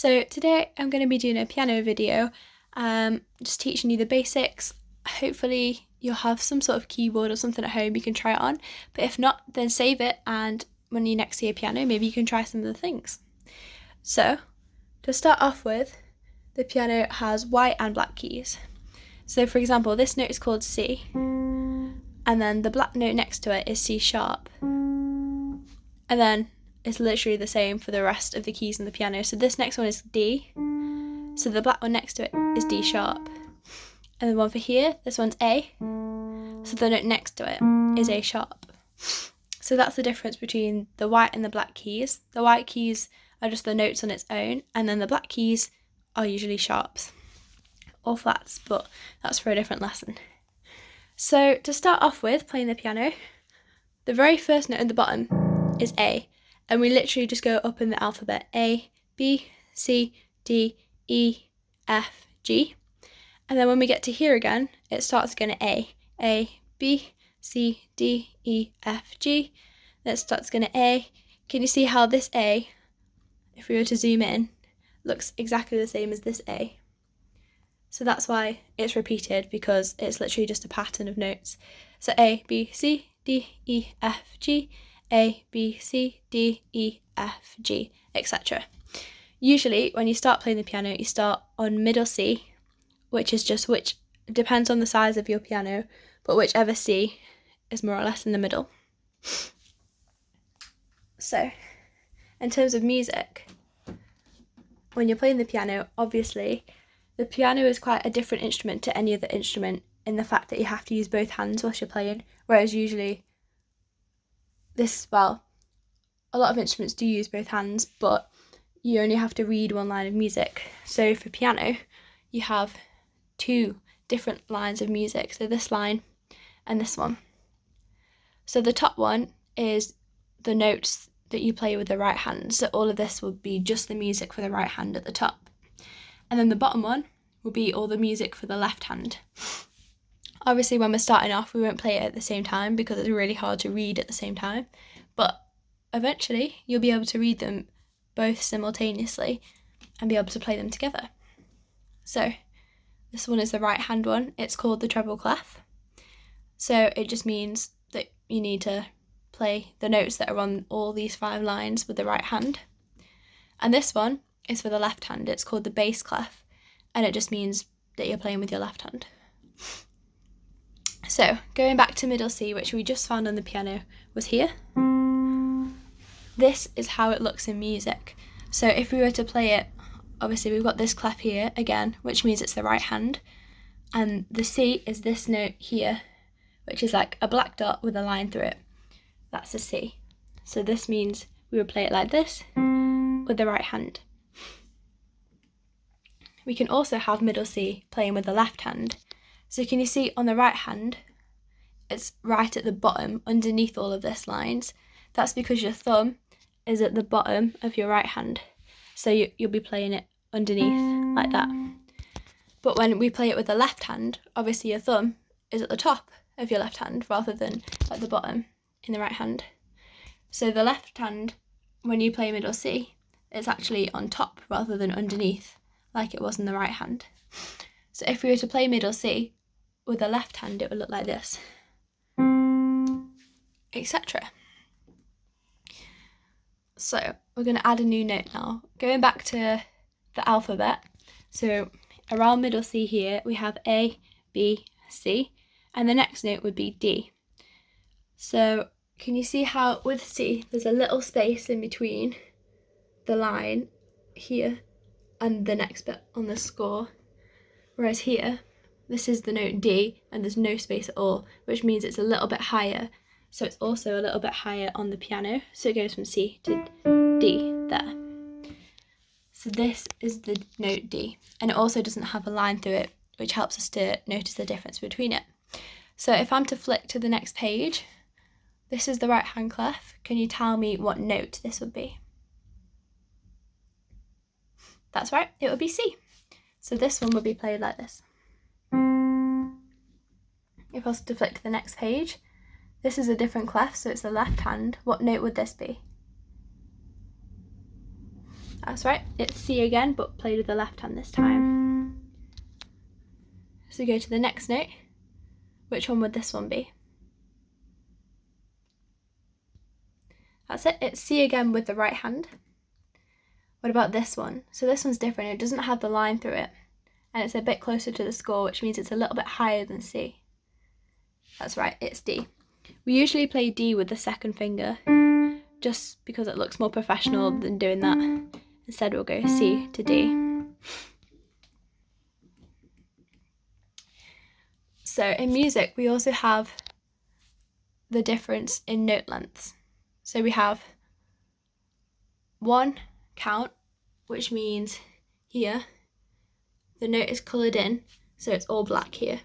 So today I'm going to be doing a piano video, just teaching you the basics. Hopefully you'll have some sort of keyboard or something at home you can try it on, but if not, then save it, and when you next see a piano, maybe you can try some of the things. So to start off with, the piano has white and black keys. So for example, this note is called C, and then the black note next to it is C sharp, and then it's literally the same for the rest of the keys on the piano. So this next one is D, so the black one next to it is D sharp, and the one for here, this one's A, so the note next to it is A sharp. So that's the difference between the white and the black keys. The white keys are just the notes on its own, and then the black keys are usually sharps or flats, but that's for a different lesson. So to start off with playing the piano, the very first note at the bottom is A, and we literally just go up in the alphabet: A, B, C, D, E, F, G. And then when we get to here again, it starts again at A, B, C, D, E, F, G. Then it starts again at A. Can you see how this A, if we were to zoom in, looks exactly the same as this A? So that's why it's repeated, because it's literally just a pattern of notes. So A, B, C, D, E, F, G, A, B, C, D, E, F, G, etc. Usually when you start playing the piano, you start on middle C, which is just depends on the size of your piano, but whichever C is more or less in the middle. So in terms of music, when you're playing the piano, obviously the piano is quite a different instrument to any other instrument in the fact that you have to use both hands whilst you're playing, whereas usually a lot of instruments do use both hands, but you only have to read one line of music. So for piano, you have two different lines of music, so this line and this one. So the top one is the notes that you play with the right hand, so all of this will be just the music for the right hand at the top. And then the bottom one will be all the music for the left hand. Obviously when we're starting off, we won't play it at the same time because it's really hard to read at the same time, but eventually you'll be able to read them both simultaneously and be able to play them together. So this one is the right hand one. It's called the treble clef. So it just means that you need to play the notes that are on all these 5 lines with the right hand. And this one is for the left hand. It's called the bass clef, and it just means that you're playing with your left hand. So going back to middle C, which we just found on the piano, was here. This is how it looks in music. So if we were to play it, obviously we've got this clef here again, which means it's the right hand, and the C is this note here, which is like a black dot with a line through it. That's a C. So this means we would play it like this with the right hand. We can also have middle C playing with the left hand. So can you see on the right hand, it's right at the bottom underneath all of this lines. That's because your thumb is at the bottom of your right hand. So you'll be playing it underneath like that. But when we play it with the left hand, obviously your thumb is at the top of your left hand rather than at the bottom in the right hand. So the left hand, when you play middle C, it's actually on top rather than underneath like it was in the right hand. So if we were to play middle C with the left hand, it would look like this, etc. So we're going to add a new note now. Going back to the alphabet, so around middle C here, we have A, B, C, and the next note would be D. So can you see how with C, there's a little space in between the line here and the next bit on the score, whereas here, this is the note D, and there's no space at all, which means it's a little bit higher. So it's also a little bit higher on the piano. So it goes from C to D there. So this is the note D, and it also doesn't have a line through it, which helps us to notice the difference between it. So if I'm to flick to the next page, this is the right hand clef. Can you tell me what note this would be? That's right, it would be C. So this one would be played like this. If I was to flick to the next page, this is a different clef, so it's the left hand. What note would this be? That's right, it's C again, but played with the left hand this time. So go to the next note. Which one would this one be? That's it, it's C again with the right hand. What about this one? So this one's different, it doesn't have the line through it, and it's a bit closer to the score, which means it's a little bit higher than C. That's right, it's D. We usually play D with the second finger, just because it looks more professional than doing that. Instead we'll go C to D. So in music we also have the difference in note lengths. So we have 1 count, which means here the note is coloured in, so it's all black here.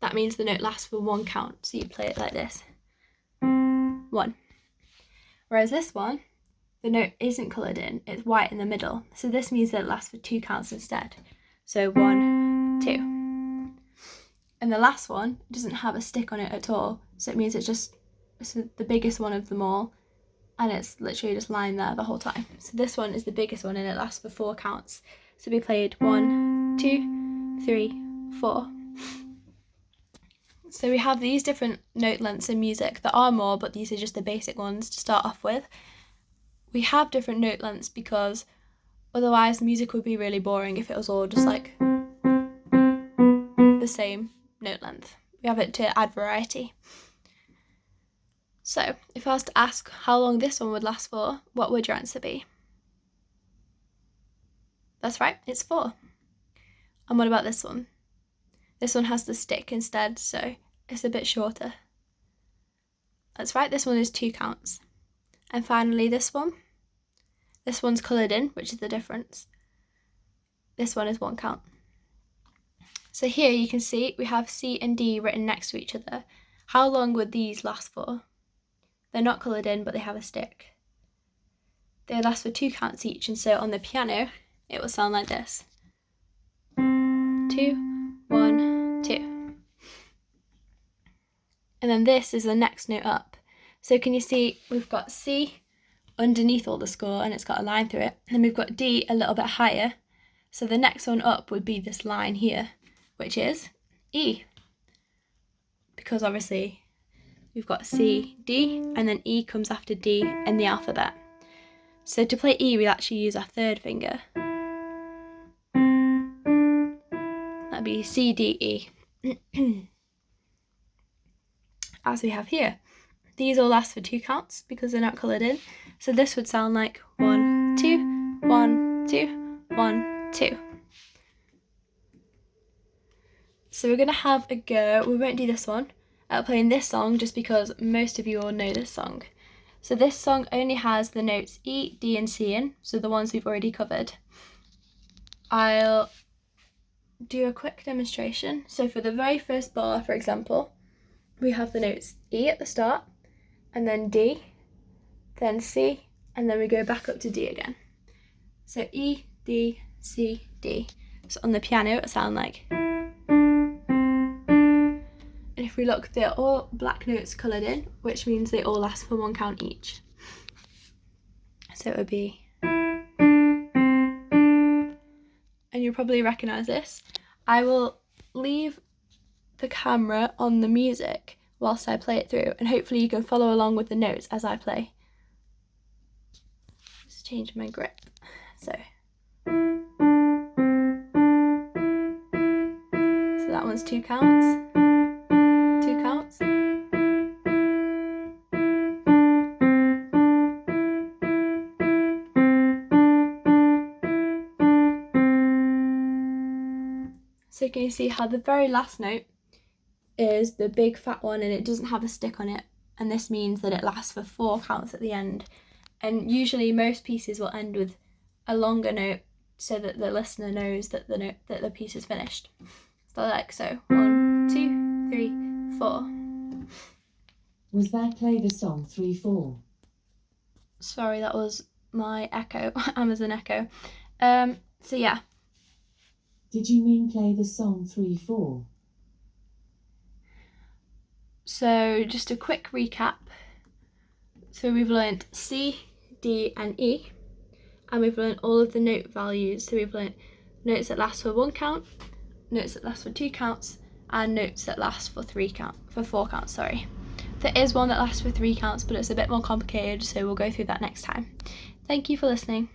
That means the note lasts for 1 count, so you play it like this. 1. Whereas this one, the note isn't coloured in, it's white in the middle, so this means that it lasts for 2 counts instead. So 1, 2. And the last one doesn't have a stick on it at all, so it means it's the biggest one of them all, and it's literally just lying there the whole time. So this one is the biggest one and it lasts for 4 counts. So we played 1, 2, 3, 4. So we have these different note lengths in music. There are more, but these are just the basic ones to start off with. We have different note lengths because otherwise music would be really boring if it was all just like the same note length. We have it to add variety. So if I was to ask how long this one would last for, what would your answer be? That's right, it's 4. And what about this one? This one has the stick instead, so it's a bit shorter. That's right, this one is 2 counts. And finally this one. This one's coloured in, which is the difference. This one is 1 count. So here you can see we have C and D written next to each other. How long would these last for? They're not coloured in, but they have a stick. They last for 2 counts each, and so on the piano, it will sound like this. 2, 1, 2. And then this is the next note up. So can you see we've got C underneath all the score, and it's got a line through it. And then we've got D a little bit higher. So the next one up would be this line here, which is E. Because obviously we've got C, D, and then E comes after D in the alphabet. So to play E, we actually use our third finger. That'd be C, D, E. As we have here. These all last for 2 counts because they're not coloured in. So this would sound like 1, 2, 1, 2, 1, 2. So we're going to have a go, we won't do this one, at playing this song just because most of you all know this song. So this song only has the notes E, D and C in, so the ones we've already covered. I'll do a quick demonstration. So for the very first bar, for example, we have the notes E at the start, and then D, then C, and then we go back up to D again. So E, D, C, D. So on the piano it'll sound like. And if we look, they're all black notes coloured in, which means they all last for 1 count each. So it would be. And you'll probably recognise this. I will leave the camera on the music whilst I play it through, and hopefully you can follow along with the notes as I play. Just change my grip. So that one's 2 counts. 2 counts. So can you see how the very last note is the big fat one and it doesn't have a stick on it, and this means that it lasts for 4 counts at the end. And usually most pieces will end with a longer note so that the listener knows that the piece is finished. So like so, 1, 2, 3, 4. Was that play the song 3/4? Sorry, that was my echo, Amazon Echo. So yeah. Did you mean play the song 3/4? So just a quick recap. So we've learnt C, D and E, and we've learned all of the note values. So we've learned notes that last for 1 count, notes that last for 2 counts, and notes that last for 4 counts, sorry. There is one that lasts for 3 counts, but it's a bit more complicated, so we'll go through that next time. Thank you for listening.